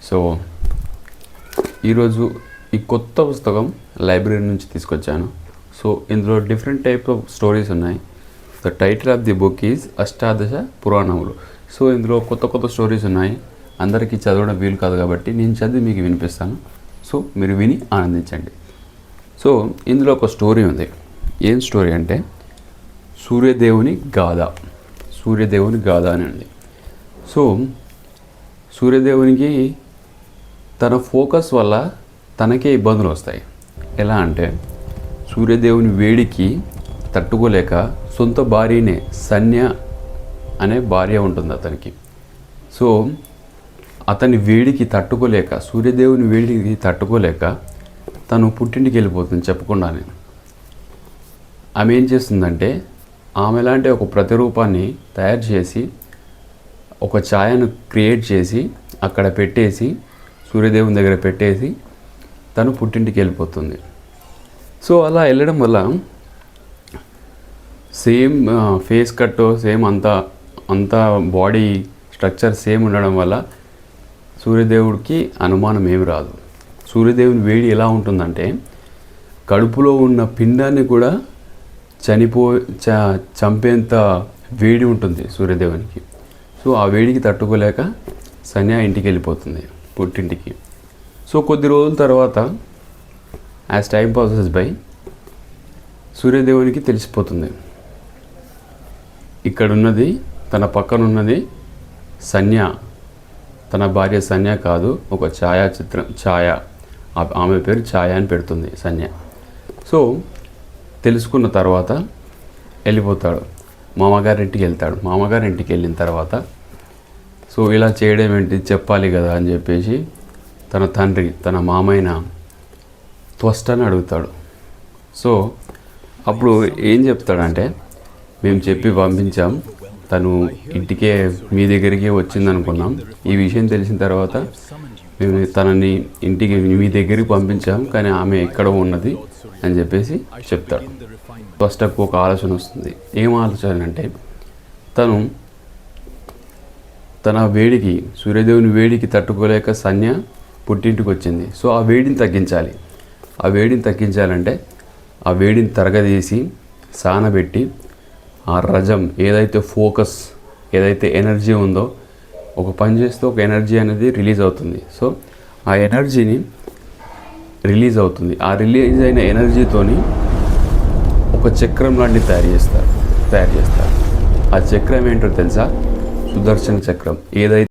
So ఈరోజు ఈ కొత్త పుస్తకం లైబ్రరీ నుంచి తీసుకొచ్చాను. సో ఇందులో డిఫరెంట్ టైప్ ఆఫ్ స్టోరీస్ ఉన్నాయి. The title of the book is అష్టాదశ పురాణములు. సో ఇందులో కొత్త కొత్త స్టోరీస్ ఉన్నాయి. అందరికీ చదవడం వీలు కాదు కాబట్టి నేను చదివి మీకు వినిపిస్తాను. సో మీరు విని ఆనందించండి. సో ఇందులో ఒక స్టోరీ ఉంది. ఏం స్టోరీ అంటే సూర్యదేవుని గాథ. సూర్యదేవుని గాథ అని ఉంది. సో సూర్యదేవునికి తన ఫోకస్ వల్ల తనకే ఇబ్బందులు వస్తాయి. ఎలా అంటే సూర్యదేవుని వేడికి తట్టుకోలేక సొంత భార్యనే సన్య అనే భార్య ఉంటుంది అతనికి. సో అతని వేడికి తట్టుకోలేక, సూర్యదేవుని వేడికి తట్టుకోలేక తను పుట్టింటికి వెళ్ళిపోతుంది చెప్పకుండానే. ఆమె ఏం చేస్తుందంటే ఆమె లాంటి ఒక ప్రతిరూపాన్ని తయారు చేసి ఒక ఛాయను క్రియేట్ చేసి అక్కడ పెట్టేసి సూర్యదేవుని దగ్గర పెట్టేసి తను పుట్టింటికి వెళ్ళిపోతుంది. సో అలా వెళ్ళడం వల్ల సేమ్ ఫేస్ కట్ సేమ్ అంతా బాడీ స్ట్రక్చర్ సేమ్ ఉండడం వల్ల సూర్యదేవుడికి అనుమానం ఏమి రాదు. సూర్యదేవుని వేడి ఎలా ఉంటుందంటే కడుపులో ఉన్న పిండాన్ని కూడా చంపేంత వేడి ఉంటుంది సూర్యదేవునికి. సో ఆ వేడికి తట్టుకోలేక సన్య ఇంటికి వెళ్ళిపోతుంది, పుట్టింటికి. సో కొద్ది రోజుల తర్వాత యాజ్ టైం పాసెస్ బై సూర్యదేవునికి తెలిసిపోతుంది ఇక్కడున్నది తన పక్కన ఉన్నది సన్య, తన భార్య సన్య కాదు, ఒక ఛాయ. ఆమె పేరు ఛాయ అని పెడుతుంది సన్య. సో తెలుసుకున్న తర్వాత వెళ్ళిపోతాడు, మామగారింటికి వెళ్తాడు. మామగారింటికి వెళ్ళిన తర్వాత సో ఇలా చేయడం ఏంటి చెప్పాలి కదా అని చెప్పేసి తన తండ్రి, తన మామైన త్వష్టని అడుగుతాడు. సో అప్పుడు ఏం చెప్తాడంటే మేము చెప్పి పంపించాం, తను ఇంటికే మీ దగ్గరికే వచ్చిందనుకున్నాం. ఈ విషయం తెలిసిన తర్వాత మేము తనని ఇంటికి మీ దగ్గరికి పంపించాం, కానీ ఆమె ఎక్కడ ఉన్నది అని చెప్పేసి చెప్తాడు. ఫస్ట్కు ఒక ఆలోచన వస్తుంది. ఏం ఆలోచన అంటే తన వేడికి, సూర్యదేవుని వేడికి తట్టుకోలేక సన్య పుట్టింటికి వచ్చింది. సో ఆ వేడిని తగ్గించాలి. ఆ వేడిని తగ్గించాలంటే ఆ వేడిని తరగదీసి సానబెట్టి ఆ రజం ఏదైతే ఫోకస్, ఏదైతే ఎనర్జీ ఉందో ఒక పని చేస్తే ఒక ఎనర్జీ అనేది రిలీజ్ అవుతుంది. సో ఆ ఎనర్జీని రిలీజ్ అవుతుంది. ఆ రిలీజ్ అయిన ఎనర్జీతోని ఒక చక్రం లాంటిది తయారు చేస్తారు. ఆ చక్రం ఏంటో తెలుసా? సుదర్శన చక్రం. ఏదైతే